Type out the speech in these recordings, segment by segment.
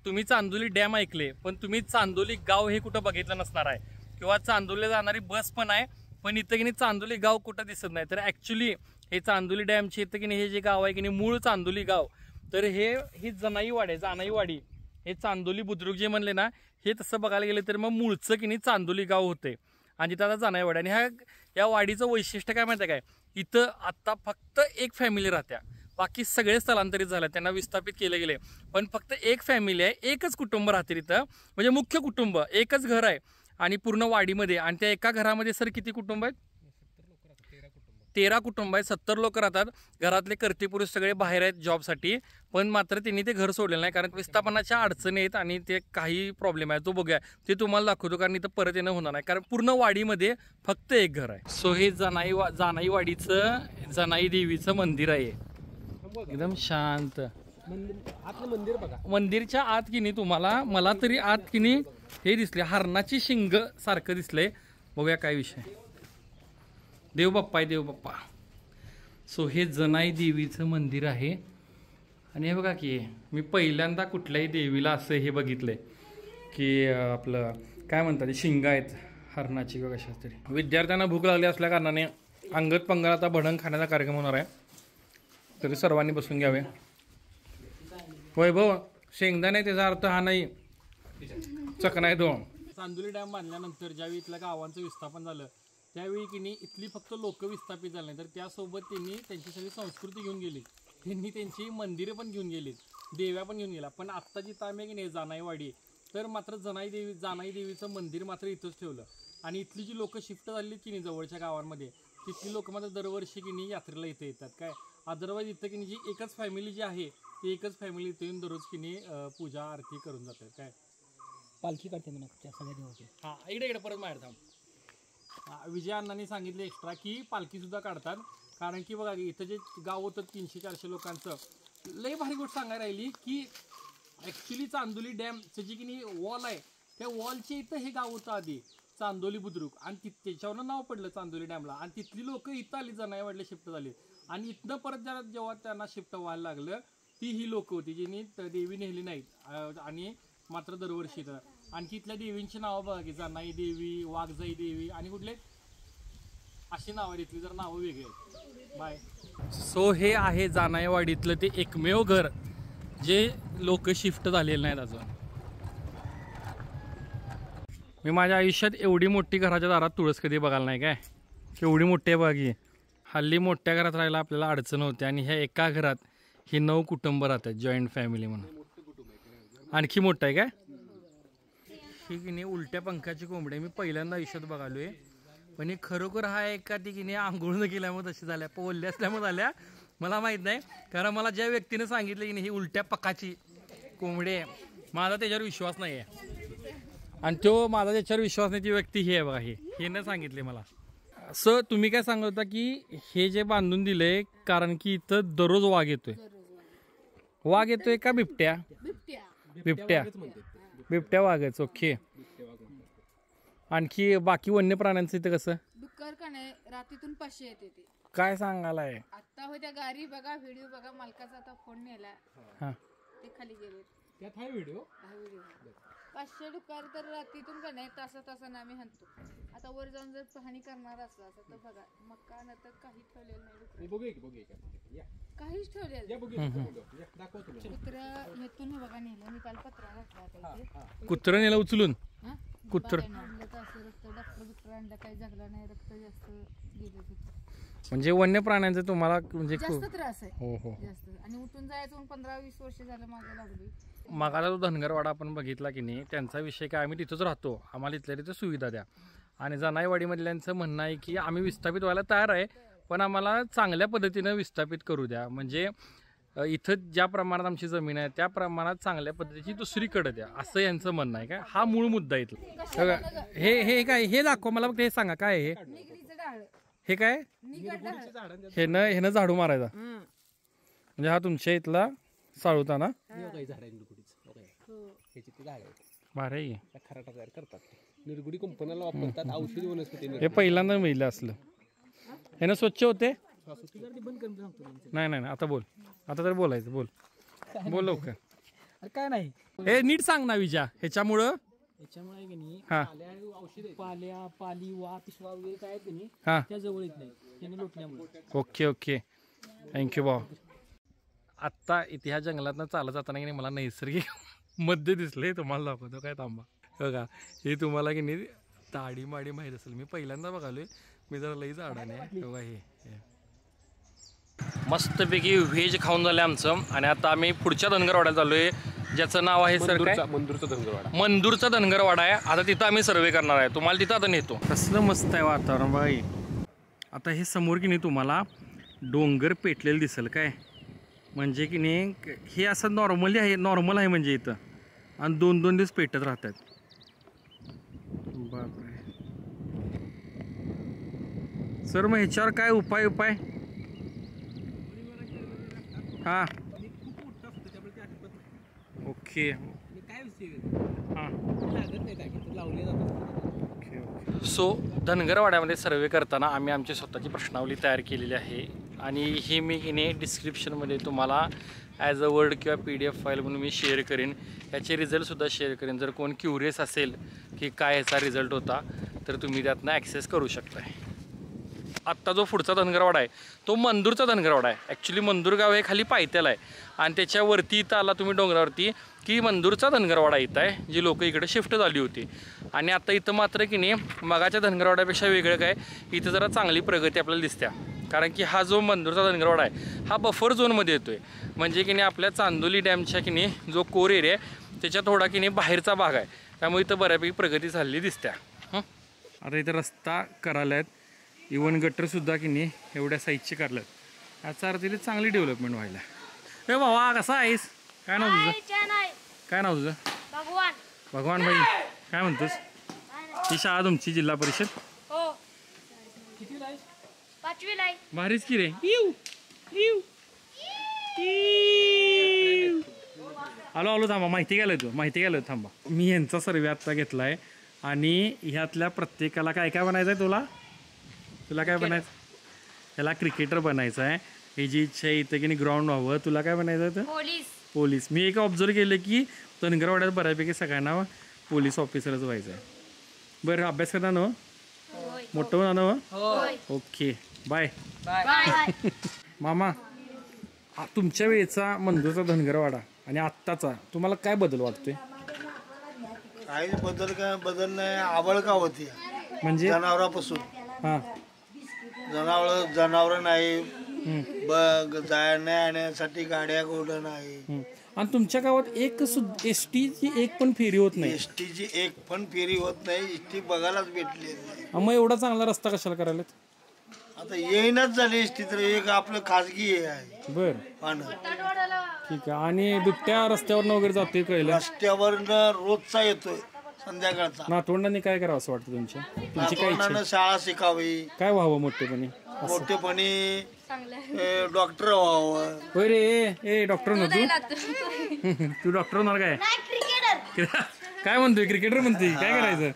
तुम्ही चांदोली डॅम ऐकले, पण तुम्ही चांदोली गाव हे कुठं बघितलं नसणार आहे, किंवा चांदोलीला जाणारी बस पण आहे, पण इथं की नाही चांदोली गाव कुठं दिसत नाही. तर ॲक्च्युली हे चांदोली डॅमचे इथं की नाही हे जे गाव आहे की नाही मूळ चांदोली गाव, तर ही जनाईवाडी आहे. जनाईवाडी हे चांदोली बुद्रुक जे म्हणले ना, हे तसं बघायला गेलं तर मग मूळचं की नाही चांदोली गाव होते आणि तिथं आता जनाईवाडी. आणि या वाडीचं वैशिष्ट्य काय माहिती आहे काय, इथं आत्ता फक्त एक फॅमिली राहत्या, बाकी सगळे स्थलांतरित झाले, त्यांना विस्थापित केले गेले. पण फक्त एक फॅमिली आहे, एकच कुटुंब राहते तिथं, म्हणजे मुख्य कुटुंब एकच घर आहे आणि पूर्ण वाडीमध्ये. आणि त्या एका घरामध्ये सर किती कुटुंब आहेत? 13 कुटुंब आहेत, 70 लोक राहतात. घरातले कर्ते पुरुष सगळे बाहेर आहेत जॉबसाठी, पण मात्र त्यांनी ते घर सोडलेलं नाही, कारण विस्थापनाच्या अडचणी आहेत आणि ते काही प्रॉब्लेम आहे. तो बघूया, ते तुम्हाला दाखवतो, कारण इथं परत येणं होणार नाही, कारण पूर्ण वाडीमध्ये फक्त एक घर आहे. सो हे जानाईवाडीचं जनाई देवीचं मंदिर आहे, एकदम शांत मंदिर बघा. मंदिरच्या आत की नाही तुम्हाला, मला तरी आत की नाही हे दिसले हरणाची शिंग सारखं दिसलंय. बघूया काय विषय. देव बाप्पा आहे, देव बाप्पा. सो हे जनाई देवीचं मंदिर आहे. आणि हे बघा की मी पहिल्यांदा कुठल्याही देवीला असं हे बघितलंय की आपलं काय म्हणतात, शिंग आहेत हरणाची किंवा कशाच तरी. विद्यार्थ्यांना भूक लागली असल्या कारणाने अंगद पंगत आता भडंग खाण्याचा कार्यक्रम होणार आहे, तरी सर्वांनी बसून घ्यावे. वैभव शेंगदाणे त्याचा अर्थ हा नाही, चकना आहे तो. चांदोली डॅम बांधल्यानंतर ज्यावेळी इथल्या गावांचं विस्थापन झालं, त्यावेळी की नाही इथली फक्त लोक विस्थापित झाले नाही, तर त्यासोबत त्यांनी त्यांची सगळी संस्कृती घेऊन गेली, त्यांनी त्यांची मंदिरं पण घेऊन गेलीत, देव्या पण घेऊन गेला. पण आत्ता जी ताम आहे की नाही जानाईवाडी, तर मात्र जानाई देवीचं मंदिर मात्र इथंच ठेवलं. आणि इथली जी लोक शिफ्ट झाली की नाही जवळच्या गावांमध्ये, तिथली लोक मात्र दरवर्षी की नाही यात्रेला इथं येतात. काय अदरवाईज इथं की नाही जी एकच फॅमिली जी आहे ती एकच फॅमिली इथं येऊन दररोज की नाही पूजा आरती करून जातात. काय पालखी काढते म्हणा त्या सगळ्या देवाची. हां, इकडे परत बाहेर थांब. विजय अण्णांनी सांगितले एक्स्ट्रा की पालखीसुद्धा काढतात, कारण की बघा इथं जे गाव होतं 300-400 लोकांचं, लई भारी गोष्ट सांगायला राहिली की ॲक्च्युली चांदोली डॅमचं जी की नाही वॉल आहे, त्या वॉलच्या इथं हे गाव होतं आधी चांदोली बुद्रुक, आणि त्याच्यावरनं नाव पडलं चांदोली डॅमला. आणि तिथली लोक इथं आली, जनाईवाडीला शिफ्ट झाली. आणि इथनं परत जेव्हा त्यांना शिफ्ट व्हायला लागलं, ती ही लोक होती ज्यांनी देवी नेली नाहीत आणि मात्र दरवर्षी इथं. आणखी इथल्या देवींची नावं बघा की जनाई देवी, वाघजाई देवी आणि कुठले अशी नावं इथली, जर नावं वेगळी आहेत. बाय. सो हे आहे जानाईवाडीतलं ते एकमेव घर जे लोक शिफ्ट झालेले नाहीत अजून. मी माझ्या आयुष्यात एवढी मोठी घराच्या दारात तुळस कधी बघायला नाही. काय एवढी मोठी आहे बघी. हल्ली मोठ्या घरात राहायला आपल्याला अडचण होते, आणि ह्या एका घरात ही 9 कुटुंब राहतात, जॉईंट फॅमिली म्हणून. आणखी मोठं आहे काय ही की नाही उलट्या पंखाची कोंबडी मी पहिल्यांदा आयुष्यात बघालोय. पण हे खरोखर हा एका ती की नाही आंघोळ न केल्यामुळे तशी झाल्या, पोहल्ल्या असल्यामुळे झाल्या मला माहीत नाही, कारण मला ज्या व्यक्तीने सांगितलं की नाही ही उलट्या पकाची कोंबडी आहे, माझा त्याच्यावर विश्वास नाही आहे. आणि तो माझा ज्याच्यावर विश्वास नाही ती व्यक्ती ही आहे बघा, हे न सांगितले मला. सर तुम्ही काय सांगत होता की हे जे बांधून दिले कारण की इथं दररोज वाघ येतोय. वाघ येतोय का बिबट्या? बिबट्या वाघच. ओके. आणखी बाकी वन्य प्राण्यांचं इथं कसं? डुक्कर का नाही रात्रीतून 500 येते ते. काय सांगालाय? आता होत्या गाडी बघा, व्हिडिओ बघा, मालकाचा आता फोन नेला, हा ते खाली गेले. त्यात हा व्हिडिओ 500 डुक्कर तर रात्रीतून का नाही तासाने आम्ही हाणतो. आता वर जाऊन जर पाहणी करणार असला तर बघा, मक्का नंतर काही ठेवलेलं नाही, बघूया काहीच ठेवलेलं. कुत्र्या येतून हे बघा नेलं, मी काल पत्रा घातला. कुत्रं नेलं उचलून? कुत्र डॉक्टर आणलं, काही जगला नाही, रक्त जास्त गेलं. म्हणजे वन्य प्राण्यांचं तुम्हाला म्हणजे जास्त त्रास आहे. हो हो जास्त. आणि उठून जायचं 15-20 वर्ष झालं मागे लागली. मागाला जो धनगरवाडा आपण बघितला की नाही, त्यांचा विषय काय, आम्ही तिथंच राहतो, आम्हाला इथल्या तिथं सुविधा द्या. आणि जनाईवाडीमधल्यांचं म्हणणं आहे की आम्ही विस्थापित व्हायला तयार आहे, पण आम्हाला चांगल्या पद्धतीनं विस्थापित करू द्या. म्हणजे इथं ज्या प्रमाणात आमची जमीन आहे त्या प्रमाणात चांगल्या पद्धतीची दुसरीकडे द्या, असं यांचं म्हणणं आहे. काय हा मूळ मुद्दा इथला. हे काय हे दाखवा मला, हे सांगा काय हे काय हे झाडू मारायचा, म्हणजे हा तुमच्या इथला साळूता ना? भारी खराटा तयार करतात, निर्गुडी कंपन्याला वापरतात, औषधी वनस्पती. हे पहिल्यांदा मिळलं असलं. हे ना स्वच्छ होते? नाही आता बोल, आता तर बोलायचं, बोल लवकर. काय नाही हे नीट सांग ना विजा ह्याच्यामुळं याच्यामुळे आहे की नाही हा. औषध पाल्या पाली वा पिशवा वगैरे काय आहे की नाही हा त्या जवळ येत नाही त्याने लोटल्यामुळे. ओके ओके थँक्यू भाऊ. आत्ता इथे ह्या जंगलातनं चालत जाताना की नाही मला नैसर्गिक मध्य दिसले तुम्हाला दाखवतो काय थांबा बघा हे तुम्हाला की नाही ताडी माडी माहीत असेल मी पहिल्यांदा बघालोय मी जरा लई झाडाने बघा हे मस्तपैकी व्हेज खाऊन झालं आमचं आणि आता आम्ही पुढच्या धनगरवाड्यात चाललोय ज्याचं नाव आहे सर काय मंदूरचा धनगरवाडा. मंदूरचा धनगरवाडा आहे. आता तिथं आम्ही सर्वे करणार आहे तुम्हाला तिथं आता नेतो. कसलं मस्त आहे वातावरण बाई. आता हे समोर की नाही तुम्हाला डोंगर पेटलेलं दिसेल काय म्हणजे की नाही हे असं नॉर्मल आहे म्हणजे इथं आणि 2-2 दिवस पेटत राहतात. बापरे सर मग ह्याच्यावर काय उपाय हां ओके काय लागत नाही काय लावले जातात. सो धनगरवाड्यामध्ये सर्वे करताना आम्ही आमची स्वतःची प्रश्नावली तयार केलेली आहे आणि हे मी की नाही डिस्क्रिप्शनमध्ये तुम्हाला ॲज अ वर्ड किंवा PDF फाईल म्हणून मी शेअर करेन. याचे रिझल्टसुद्धा शेअर करेन. जर कोण क्युरियस असेल की काय ह्याचा रिझल्ट होता तर तुम्ही त्यातनं ॲक्सेस करू शकताय. आत्ता जो पुढचा धनगरवाडा आहे तो मंदूरचा धनगरवाडा आहे. ॲक्च्युली मंदूर गाव हे खाली पायथ्याला आहे आणि त्याच्यावरती इथं आला तुम्ही डोंगरावरती की मंदूरचा धनगरवाडा इथं आहे जी लोक इकडे शिफ्ट झाली होती. आणि आता इथं मात्र की नाही मगाच्या धनगरवाड्यापेक्षा वेगळं काय इथं जरा चांगली प्रगती आपल्याला दिसते कारण की हा जो मंदूरचा धनगरवाडा आहे हा बफर झोनमध्ये येतो आहे म्हणजे की नाही आपल्या चांदोली डॅमच्या की नाही जो कोर एरिया आहे त्याच्या थोडा की नाही बाहेरचा भाग आहे त्यामुळे इथं बऱ्यापैकी प्रगती झालेली दिसते. आता इथं रस्ता करायला आहेत इवन गटरसुद्धा की नाही एवढ्या साईजचे काढलं याचा अर्थ इथे चांगली डेव्हलपमेंट व्हायला. ए भावा कसा आहेस काय नाव तुझं काय नाव तुझं भगवान भाई काय म्हणतोस ही शाळा तुमची जिल्हा परिषद भारीच की रे. आलो थांबा माहिती घ्यायला थांबा. मी यांचा सर्वे आत्ता घेतला आहे आणि ह्यातल्या प्रत्येकाला काय काय बनायचं आहे तुला काय बनायचं ह्याला क्रिकेटर बनायचं आहे. ही जी इच्छा आहे इथं की नाही ग्राउंड व्हावं. तुला काय बनायचं आहे पोलीस. मी एक ऑब्झर्व केलं की धनगरवाड्यात बऱ्यापैकी सगळ्यांना पोलीस ऑफिसरच व्हायचं आहे. बरं अभ्यास करता ना मोठं होणार ना. ओके बाय मामा. तुमच्या वेळेचा मंदूरचा धनगरवाडा आणि आत्ताचा तुम्हाला काय बदल वाटतोय. काही बदल नाही. आवड का होती म्हणजे जनावरापासून हां जनावर नाही जाण्यासाठी गाड्या गोडं नाही आणि तुमच्या गावात एक ST ची एक पण फेरी होत नाही. ST ची एक पण फेरी होत नाही. ST बघायलाच भेटली नाही. मग एवढा चांगला रस्ता कशाला करायला. आता येईनच झाली ST तर एक आपलं खाजगी आहे. बर ठीक आहे. आणि बिबट्या रस्त्यावर वगैरे जातोय कळलं रस्त्यावर रोजचा येतोय संध्याकाळचा. नातवंडांनी काय करावं असं वाटतं तुमची काय इच्छा शाळा शिकावी काय व्हावं मोठेपणी डॉक्टर व्हावं. होय रे ए डॉक्टर नव्हतो तू डॉक्टर होणार काय काय म्हणतोय क्रिकेटर म्हणतोय काय करायचं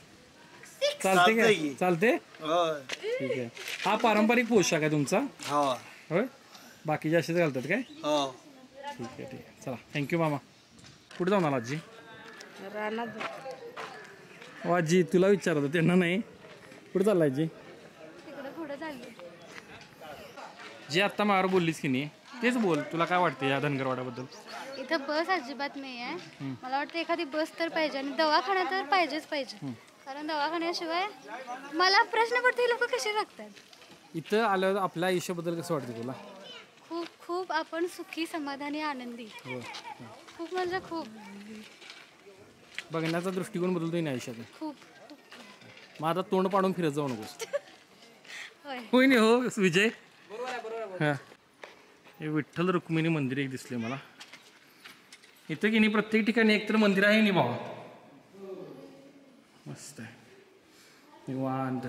चालते काय चालते ठीक आहे. हा पारंपरिक पोशाख आहे तुमचा होय बाकीचे असेच घालतात काय ठीक आहे चला थँक्यू मामा. कुठे जाऊन आला आजी आजी तुला विचारत त्यांना नाही कुठे चालला आजी जे आता माझ्यावर बोललीस की नाही तेच बोल. तुला काय वाटतं या धनगरवाड्याबद्दल. इथं बस अजिबात नाही आहे. मला वाटतं एखादी बस तर पाहिजे आणि दवाखाना तर पाहिजे कारण दवाखान्याशिवाय मला प्रश्न पडते लोक कसे राखतात. इथं आल्यावर आपल्या आयुष्याबद्दल कसं वाटतं तुला. खूप खूप आपण सुखी समाधानी आनंदी खूप म्हणजे खूप बघण्याचा दृष्टिकोन बदलतोय ना आयुष्यात खूप. मग आता तोंड पाडून फिरत जाऊ नकोस. होय नाही हो विजय हां हे विठ्ठल रुक्मिणी मंदिर एक दिसले मला इथं की नाही. प्रत्येक ठिकाणी एकतर मंदिर आहे नाही भावा मस्त आहे निवांत.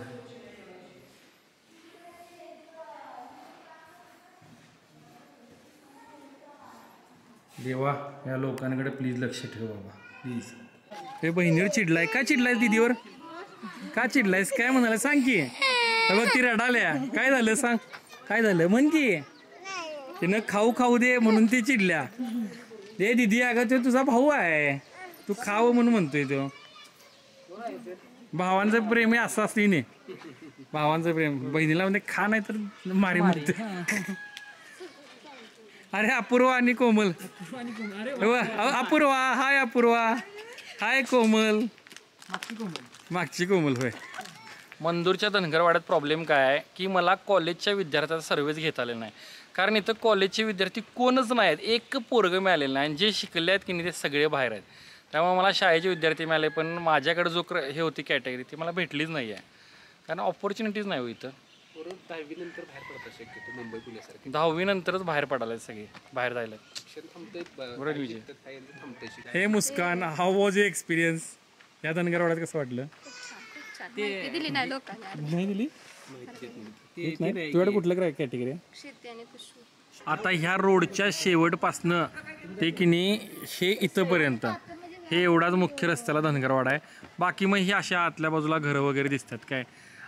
देवा या लोकांकडे प्लीज लक्ष ठेव बाबा प्लीज. हे बहिणीवर चिडलाय का चिडलाय दीदीवर का चिडलायस काय म्हणाला सांग की. बघ ती रडाल्या काय झालं सांग काय झालं म्हण की तिनं खाऊ दे म्हणून ती चिडल्या. ते दिदी अगं ते तुझा भाऊ आहे, तू खावं म्हणून म्हणतोय तो. भावांचं प्रेम हे असं असते नाही, भावांचं प्रेम बहिणीला म्हणजे खा नाही तर मारी म्हणते. अरे अपूर्वा आणि कोमल, अपूर्वा हाय, अपूर्वा हाय, कोमल मागची कोमल होय. मंदूरच्या धनगरवाड्यात प्रॉब्लेम काय आहे की मला कॉलेजच्या विद्यार्थ्याचा सर्व्हिस घेता आलेला नाही, कारण इथं कॉलेजचे विद्यार्थी कोणच नाही आहेत, एक पोरगं मिळालेलं नाही आणि जे शिकले आहेत की नाही ते सगळे बाहेर आहेत. त्यामुळे मला शाळेचे विद्यार्थी मिळाले, पण माझ्याकडे जो हे होती कॅटेगरी ती मला भेटलीच नाही आहे, कारण ऑपॉर्च्युनिटीज नाही हो इथं. 10वी नंतर बाहेर पडतात शक्यतो मुंबई पुण्यासारखे. 10वी नंतरच बाहेर पडायला सगळे बाहेर जायला. बरोबर विजय. हे मुस्कान, हाऊ वॉज युअर एक्सपिरियन्स या धनगरवाड्यात, कसं वाटलं? दिली नाही लोकांना. नाही दिली तुझ्याकडे कुठलं कॅटेगरी आहे? शेती आणि पशु. आता ह्या रोडच्या शेवटपासनं ते की नाही हे इथंपर्यंत हे एवढाच मुख्य रस्त्याला धनगरवाडा आहे. बाकी मग ही अशा आतल्या बाजूला घरं वगैरे दिसतात काय,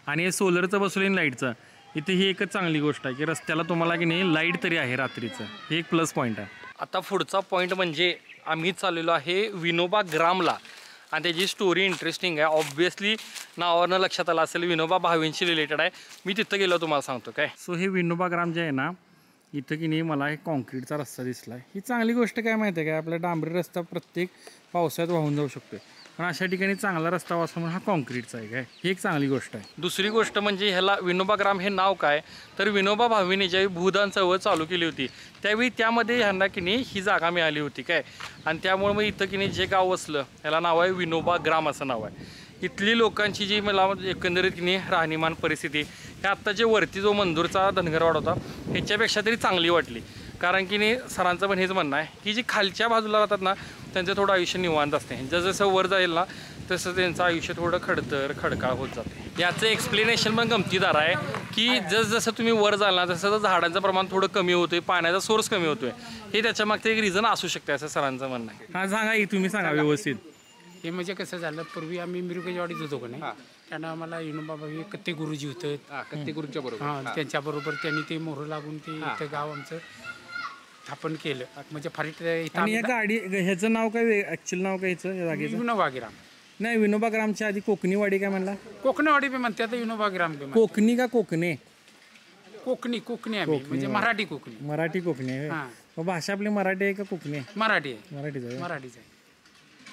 आणि हे सोलरचं बसवलं लाईटचं. इथे ही एकच चांगली गोष्ट आहे की रस्त्याला तुम्हाला की नाही लाईट तरी आहे रात्रीचं, हे एक प्लस पॉईंट आहे. आता पुढचा पॉईंट म्हणजे आम्ही चाललेलो आहे विनोबा ग्रामला, आणि त्याची स्टोरी इंटरेस्टिंग आहे. ऑब्व्हियसली नावावरनं लक्षात आलं असेल विनोबा भावेंशी रिलेटेड आहे. मी तिथं गेलो तुम्हाला सांगतो काय. सो हे विनोबा ग्राम जे आहे ना, इथं की नाही मला एक कॉन्क्रीटचा रस्ता दिसला आहे. ही चांगली गोष्ट काय माहिती आहे काय, आपला डांबरी रस्ता प्रत्येक पावसाळ्यात वाहून जाऊ शकतो, पण अशा ठिकाणी चांगला रस्ता वाचला म्हणून हा कॉन्क्रीटचा आहे काय, ही एक चांगली गोष्ट आहे. दुसरी गोष्ट म्हणजे ह्याला विनोबा ग्राम हे नाव काय, तर विनोबा भावेंनी ज्यावेळी भूदान चळवळ चालू केली होती त्यावेळी त्यामध्ये ह्यांना की नाही ही जागा मिळाली होती काय, आणि त्यामुळे मग इथं की नाही जे गाव वसलं ह्याला नाव आहे विनोबा ग्राम असं नाव आहे. इथली लोकांची जी मला एकंदरीत की नाही राहणीमान परिस्थिती हे आत्ता जे वरती जो मंदूरचा धनगरवाडा होता ह्याच्यापेक्षा तरी चांगली वाटली, कारण की नाही सरांचं पण हेच म्हणणं आहे की जी खालच्या बाजूला राहतात ना त्यांचं थोडं आयुष्य निवांत असते, जसं वर जाईल ना तसं त्यांचं आयुष्य थोडं खडकाळ होत जाते. याचं एक्सप्लेनेशन पण गमतीदार आहे की जसं तुम्ही वर जाल ना तसं झाडांचं प्रमाण थोडं कमी होतोय, पाण्याचा सोर्स कमी होतोय, हे त्याच्या मागचं एक रिझन असू शकते असं सरांचं म्हणणं आहे. हां सांगा की तुम्ही सांगा व्यवस्थित. हे म्हणजे कसं झालं, पूर्वी आम्ही मिरगजवाडीत होतो का नाही, त्यांना आम्हाला विनोबा भावे कत्ते गुरुजी होते, कत्ते गुरुच्या बरोबर. हां त्यांच्याबरोबर त्यांनी ते मोहर लागून ते इथं गाव आमचं स्थापन केलं. म्हणजे फारीट आणि या गाडी ह्याचं नाव काय, ऍक्च्युअल नाव काय ह्याचं या जागेचं? विनोबा ग्राम. नाही विनोबा ग्रामच्या आधी कोकणीवाडी काय म्हणला? कोकणवाडी बी म्हणते आता विनोबा ग्राम बी म्हणतात. कोकणी का कोकणे? कोकणी आम्ही म्हणजे मराठी कोकणी. मराठी कोकणी आहे. मग भाषा आपली मराठी आहे का कोकणी आहे? मराठी आहे. मराठीच आहे.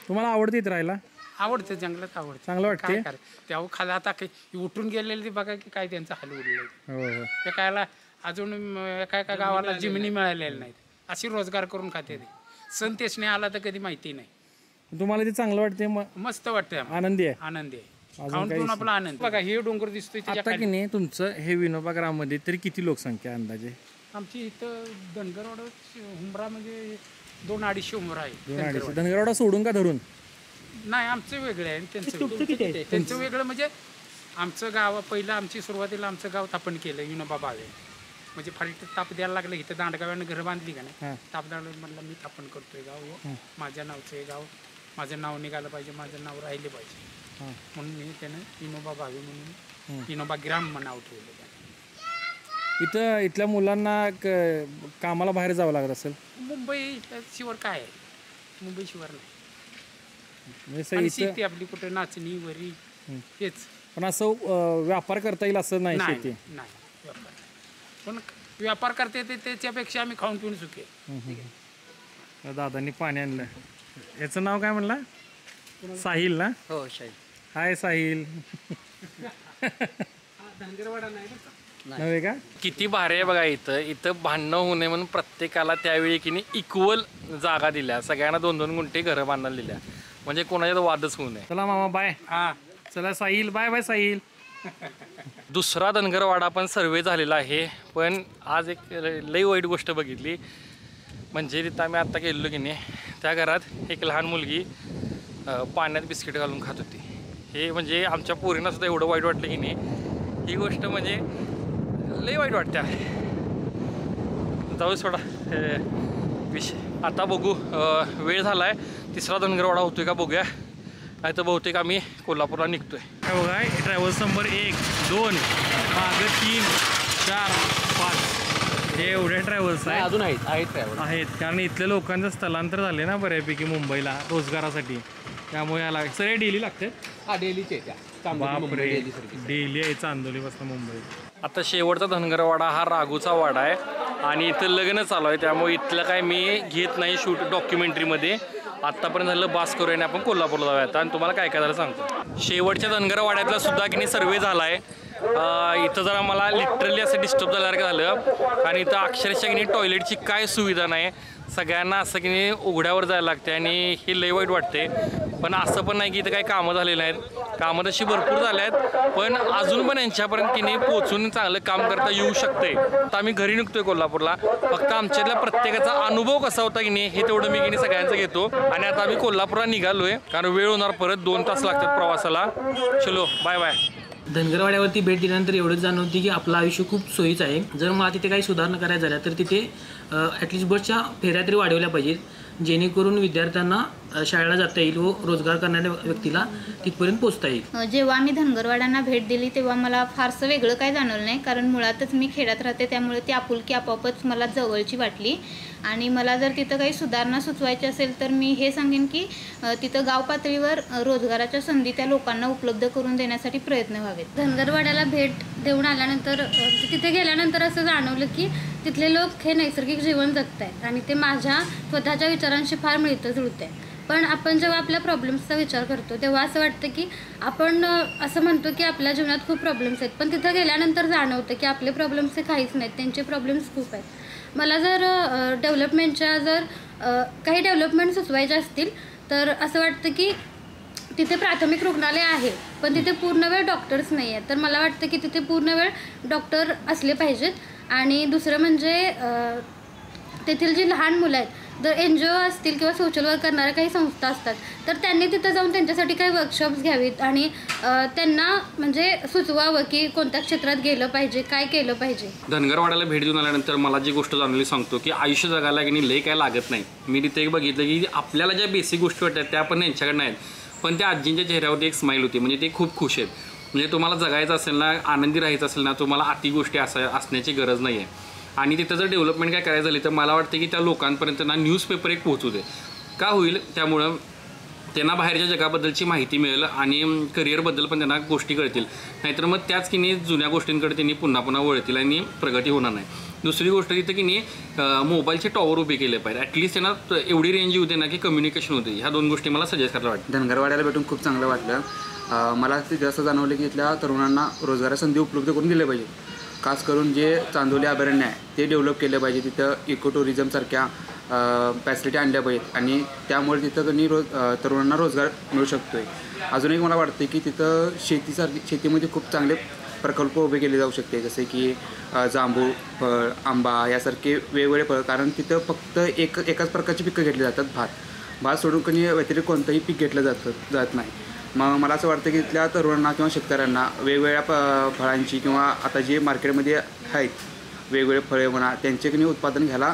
तुम्हाला आवडते इथं राहायला? आवडतं, जंगलात आवडतं. चांगलं वाटते. तेव्हा खाला आता काही उठून गेलेले ते बघा की काय त्यांचं हाल उरले. हो. त्या कायला अजून एका गावाला जमिनी मिळालेल्या नाहीत, अशी रोजगार करून खाते ते. सण तेच नाही आला तर कधी माहिती नाही. तुम्हाला ते चांगलं वाटते? मस्त वाटतं, आनंदी आहे. आनंदी आहे. खाऊन पिऊन आपला आनंद. बघा हे डोंगर दिसतोय आता की नाही तुमचं हे विनोबा ग्राममध्ये तरी किती लोकसंख्या अंदाजे? आमची इथं धनगरवाडा हुंबरा म्हणजे 200-250 हुंबरा आहे. 200. धनगरवाडा सोडून का धरून? नाही आमचं वेगळं आहे त्यांचं वेगळं. म्हणजे आमचं गाव पहिलं आमची सुरुवातीला आमचं गाव स्थापन केलं विनोबा भावे. म्हणजे फार ताप द्यायला लागलं, इथं दांडगाव्यानं घरं बांधली का नाही, ताप द्यायला म्हणलं मी स्थापन करतोय गाव, माझ्या नावचं हे गाव, माझं नाव निघालं पाहिजे, माझं नाव राहिले पाहिजे, म्हणून मी त्यानं विनोबा भावे म्हणून विनोबा ग्राम नाव ठेवलं. इथं इथल्या मुलांना कामाला बाहेर जावं लागत असेल? मुंबई शिवार काय आहे, मुंबई शिवार नाही. शेती आपली कुठे नाचणी वरी हेच. पण असं व्यापार करता येईल असं नाही शेती? नाही व्यापार, पण व्यापार करता येते त्याच्यापेक्षा आम्ही खाऊन पिऊन सुखे. दादांनी पाणी आणलं. याचं नाव काय म्हणला? साहिल ना? हो साहिल. हाय साहिल. नव्हे का? किती भारी आहे बघा. इथं भांडणं होऊ नये म्हणून प्रत्येकाला त्यावेळी की नाही इक्वल जागा दिल्या, सगळ्यांना 2-2 गुंठे घरं बांधायला दिल्या, म्हणजे कोणाच्यात वादच होऊ नये. चला मामा बाय. चला साहिल बाय. बाय साहिल. दुसरा धनगरवाडा पण सर्वे झालेला आहे, पण आज एक लई वाईट गोष्ट बघितली. म्हणजे तिथं आम्ही आत्ता गेलो की नाही त्या घरात एक लहान मुलगी पाण्यात बिस्किट घालून खात होती. हे म्हणजे आमच्या पोरींना सुद्धा एवढं वाईट वाटलं की नाही, ही गोष्ट म्हणजे लई वाईट वाटते. जाऊ सोडा विषय. आता बघू वेळ झाला आहे, तिसरा धनगरवाडा होतोय का बघूया, नाही तर बहुतेक आम्ही कोल्हापूरला निघतोय. काय बघा ट्रॅव्हल्स नंबर 1, 2, मागं 3, 4, 5 हे एवढे ट्रॅव्हल्स नाही, आहे अजून आहेत ट्रॅव्हल. आहेत कारण इथल्या लोकांचं स्थलांतर झाले ना बऱ्यापैकी मुंबईला रोजगारासाठी, त्यामुळे याला सगळे डेली लागते. हा डेलीचे त्या चांदोली मुंबई बापरे, डेली सर्व्हिस. डेली आहे चांदोलीपासून मुंबई. आता शेवटचा धनगरवाडा हा राघूचा वाडा आहे आणि इथं लग्न चालू आहे, त्यामुळे इथलं काय मी घेत नाही शूट डॉक्युमेंटरीमध्ये. आत्तापर्यंत झालं बास करूया आणि आपण कोल्हापूरला जाऊयात आणि तुम्हाला काय काय झालं सांगतो. शेवटच्या धनगरवाड्यातला सुद्धा की नाही सर्वे झाला आहे. इथं जरा मला लिटरली असं डिस्टर्ब झाल्यासारखं झालं आणि इथं अक्षरशः की नाही टॉयलेटची काय सुविधा नाही. सगळ्यांना असं की नाही उघड्यावर जायला लागते आणि हे लय वाईट वाटते. पण असं पण नाही की इथं काही कामं झालेली आहेत, कामं तशी भरपूर झाल्या आहेत, पण अजून पण यांच्यापर्यंत की नाही पोचून चांगलं काम करता येऊ शकते. आता आम्ही घरी निघतोय कोल्हापूरला, फक्त आमच्यातल्या प्रत्येकाचा अनुभव कसा होता की नाही हे तेवढं मी की नाही सगळ्यांचं घेतो. आणि आता आम्ही कोल्हापूरला निघालोय कारण वेळ होणार, परत 2 तास लागतात प्रवासाला. चलो बाय बाय. धनगरवाड्यावरती भेट दिल्यानंतर एवढंच जाणवते की आपलं आयुष्य खूप सोयीचं आहे. जर मला तिथे काही सुधारणा करायच्या झाल्या तर तिथे ॲटलिस्ट बसच्या फेऱ्या तरी वाढवल्या पाहिजेत, जेणेकरून विद्यार्थ्यांना शाळेला जाता येईल व रोजगार करणाऱ्या व्यक्तीला तिथपर्यंत पोहोचता येईल. जेव्हा मी धनगरवाड्यांना भेट दिली तेव्हा मला फारसं वेगळं काय जाणवलं नाही, कारण मुळातच मी खेड्यात राहते, त्यामुळे ती आपुलकी आपोआपच मला जवळची वाटली. आणि मला जर तिथं काही सुधारणा सुचवायची असेल तर मी हे सांगेन की तिथं गाव पातळीवर रोजगाराच्या संधी त्या लोकांना उपलब्ध करून देण्यासाठी प्रयत्न व्हावेत. धनगरवाड्याला भेट देऊन आल्यानंतर तिथे गेल्यानंतर असं जाणवलं की तिथले लोक हे नैसर्गिक जीवन जगत आहेत आणि ते माझ्या स्वतःच्या विचारांशी फार मिळतं जुळतं आहे. पण आपण जेव्हा आपल्या प्रॉब्लेम्सचा विचार करतो तेव्हा असं वाटतं की आपण असं म्हणतो की आपल्या जीवनात खूप प्रॉब्लेम्स आहेत, पण तिथं गेल्यानंतर जाणवतं की आपले प्रॉब्लेम्स हे काहीच नाहीत, त्यांचे प्रॉब्लेम्स खूप आहेत. मला जर डेव्हलपमेंटच्या काही डेव्हलपमेंट सुचवायच्या असतील तर असं वाटतं की तिथे प्राथमिक रुग्णालय आहे पण तिथे पूर्ण वेळ डॉक्टर्स नाही आहेत, तर मला वाटतं की तिथे पूर्ण वेळ डॉक्टर असले पाहिजेत. आणि दुसरं म्हणजे तेथील जी लहान मुलं आहेत, जर NGO असतील किंवा सोशल वर्क करणाऱ्या काही संस्था असतात तर त्यांनी तिथं जाऊन त्यांच्यासाठी काही वर्कशॉप्स घ्यावीत आणि त्यांना म्हणजे सुचवावं की कोणत्या क्षेत्रात गेलं पाहिजे, काय केलं पाहिजे. धनगरवाड्याला भेट देऊन आल्यानंतर मला जी गोष्ट जाणवली सांगतो की आयुष्य जगायला की नाही लय काय लागत नाही. मी तिथे एक बघितलं की आपल्याला ज्या बेसिक गोष्टी वाटतात त्या पण यांच्याकडे आहेत, पण त्या आजींच्या चेहऱ्यावरती एक स्माईल होती, म्हणजे ते खूप खुश आहेत. म्हणजे तुम्हाला जगायचं असेल ना, आनंदी राहायचं असेल ना, तुम्हाला अति गोष्टी असण्याची गरज नाही आहे. आणि तिथं जर डेव्हलपमेंट काय करायचं झाली तर मला वाटतं की त्या लोकांपर्यंत ना न्यूजपेपर एक पोहोचू दे. का होईल, त्यामुळं त्यांना बाहेरच्या जगाबद्दलची माहिती मिळेल आणि करिअरबद्दल पण त्यांना गोष्टी कळतील. नाहीतर मग त्याच की नाही जुन्या गोष्टींकडे त्यांनी पुन्हा पुन्हा वळतील आणि प्रगती होणार नाही. दुसरी गोष्ट तिथं की नाही मोबाईलचे टॉवर उभे केले पाहिजे, ॲटलिस्ट त्यांना एवढी रेंज होते ना की कम्युनिकेशन होते. ह्या 2 गोष्टी मला सजेस्ट करायला वाटतं. धनगरवाड्याला भेटून खूप चांगलं वाटलं. मला तिथे असं जाणवलं की इथल्या तरुणांना रोजगार संधी उपलब्ध करून दिल्या पाहिजे. खास करून जे चांदोली अभयारण्य आहे ते डेव्हलप केलं पाहिजे, तिथं इको टुरिझमसारख्या फॅसिलिटी आणल्या पाहिजेत आणि त्यामुळे तिथं त्यांनी तरुणांना रोजगार मिळू शकतो आहे. अजून एक मला वाटतं की तिथं शेतीमध्ये खूप चांगले प्रकल्प उभे केले जाऊ शकते, जसे की जांभूळ फळ, आंबा यासारखे वेगवेगळे फळ. कारण तिथं फक्त एकाच प्रकारची पिकं घेतली जातात, भात सोडून कधी व्यतिरिक्त कोणतंही पीक घेतलं जात नाही. मग मला असं वाटतं की इथल्या तरुणांना किंवा शेतकऱ्यांना वेगवेगळ्या फळांची किंवा आता जे मार्केटमध्ये आहेत वेगवेगळे फळे म्हणा त्यांचे की उत्पादन घ्यायला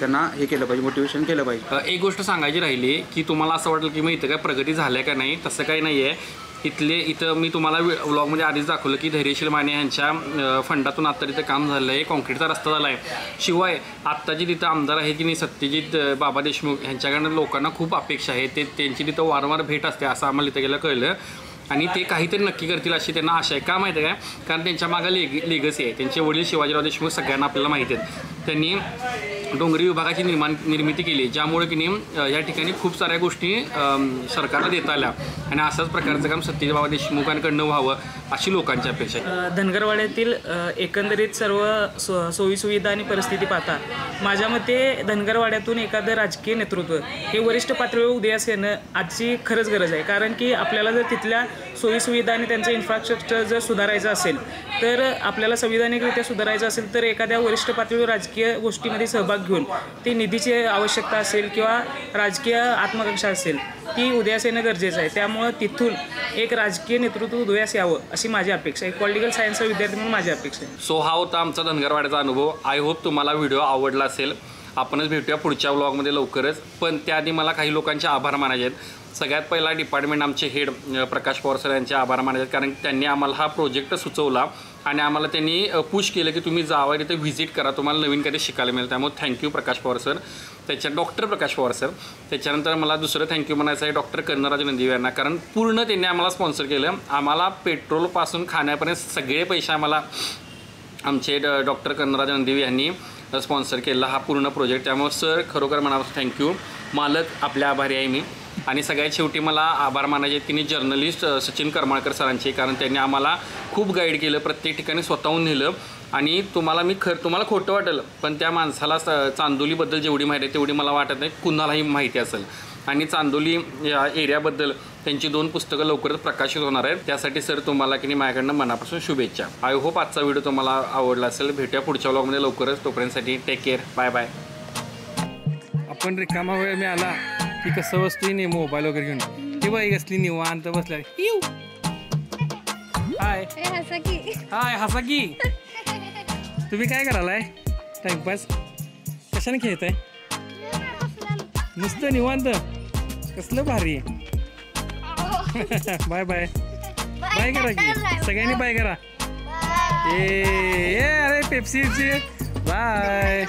त्यांना हे केलं पाहिजे, मोटिवेशन केलं पाहिजे. एक गोष्ट सांगायची राहिली की तुम्हाला असं वाटलं की मग इथं काय प्रगती झाल्या का नाही, तसं काही नाही आहे. इथं मी तुम्हाला व्लॉगमध्ये आधीच दाखवलं की धैर्यशील माने यांच्या फंडातून आत्ता तिथं काम झालं आहे, कॉन्क्रीटचा रस्ता झाला आहे. शिवाय आत्ताची तिथं आमदार आहे की नाही सत्यजित बाबा देशमुख, यांच्याकडनं लोकांना खूप अपेक्षा आहे. त्यांची तिथं वारंवार भेट असते असं आम्हाला इथं गेलं कळलं आणि ते काहीतरी नक्की करतील अशी त्यांना आशा आहे. का माहिती आहे काय, कारण त्यांच्या मागं लेगसी आहे. त्यांचे वडील शिवाजीराव देशमुख सगळ्यांना आपल्याला माहिती आहेत. त्यांनी डोंगरी विभागाची निर्मिती केली, ज्यामुळे की नाही या ठिकाणी खूप साऱ्या गोष्टी सरकारला देता आल्या आणि अशाच प्रकारचं काम सत्यजित बाबा देशमुखांकडनं व्हावं अशी लोकांची अपेक्षा आहे. धनगरवाड्यातील एकंदरीत सर्व सोयीसुविधा आणि परिस्थिती पाहता माझ्या मते धनगरवाड्यातून एखादं राजकीय नेतृत्व हे वरिष्ठ पातळीवर उदयास येणं आजची खरंच गरज आहे. कारण की आपल्याला जर तिथल्या सोयीसुविधा आणि त्यांचं इन्फ्रास्ट्रक्चर जर सुधारायचं असेल तर आपल्याला संविधानिकरित्या सुधारायचं असेल तर एखाद्या वरिष्ठ पातळीवर राजकीय गोष्टीमध्ये सहभाग घेऊन ती निधीची आवश्यकता असेल किंवा राजकीय आत्मकांक्षा असेल ती उदयास येणं गरजेचं आहे. त्यामुळं तिथून एक राजकीय नेतृत्व उदयास यावं अशी माझी अपेक्षा आहे. पॉलिटिकल सायन्सचा विद्यार्थी म्हणून माझी अपेक्षा आहे. सो हा होता आमचा धनगरवाड्याचा अनुभव. आय होप तुम्हाला व्हिडिओ आवडला असेल. आपणच भेटूया पुढच्या व्लॉगमध्ये लवकरच. पण त्याआधी मला काही लोकांचे आभार मानायचे आहेत. सगळ्यात पहिला डिपार्टमेंट आमचे हेड प्रकाश पवार सर यांचे आभार मानायचे आहेत, कारण त्यांनी आम्हाला हा प्रोजेक्ट सुचवला आणि आम्हाला त्यांनी पुश केलं की तुम्ही जावा तिथे व्हिजिट करा, तुम्हाला नवीन काहीतरी शिकायला मिळेल. त्यामुळे थँक्यू प्रकाश पवार सर. डॉक्टर प्रकाश पवार सर. त्याच्यानंतर मला दुसरं थँक्यू म्हणायचं आहे डॉक्टर कर्णराज नंदिवे यांना, कारण पूर्ण त्यांनी आम्हाला स्पॉन्सर केलं. आम्हाला पेट्रोलपासून खाण्यापर्यंत सगळे पैसे आम्हाला आमचे डॉक्टर कर्णराज नंदिवे यांनी स्पॉन्सर केला हा पूर्ण प्रोजेक्ट. त्यामुळे सर खरोखर मनापासून थँक्यू. मालक आपल्या आभारी आहे मी. आणि सगळ्यात शेवटी मला आभार मानायचे आहेत की जर्नलिस्ट सचिन करमाळकर सरांचे, कारण त्यांनी आम्हाला खूप गाईड केलं, प्रत्येक ठिकाणी स्वतःहून नेलं. आणि तुम्हाला खोटं वाटेल पण त्या माणसाला चांदोलीबद्दल जेवढी माहिती आहे तेवढी मला वाटत नाही कुणालाही माहिती असेल. आणि चांदोली या एरियाबद्दल त्यांची 2 पुस्तकं लवकरच प्रकाशित होणार आहेत. त्यासाठी सर तुम्हाला की माझ्याकडनं मनापासून शुभेच्छा. आय होप आजचा व्हिडिओ तुम्हाला आवडला असेल. भेटूया पुढच्या व्लॉगमध्ये लवकरच. तोपर्यंतसाठी टेक केअर. Bye bye. आपण रिकामा वेळ मिळाला की कसं वस्तू नाही मोबाईल वगैरे घेऊन ती बाई कसली निवांत बसल्या. हाय हाय हसा की. तुम्ही काय करायलाय? टाइमपास कशाने खेळत आहे? नुसतं निवांत. कसलं भारी. Bye bye. बाय करा की सगळ्यांनी बाय करा. ए अरे पेप्सी बाय.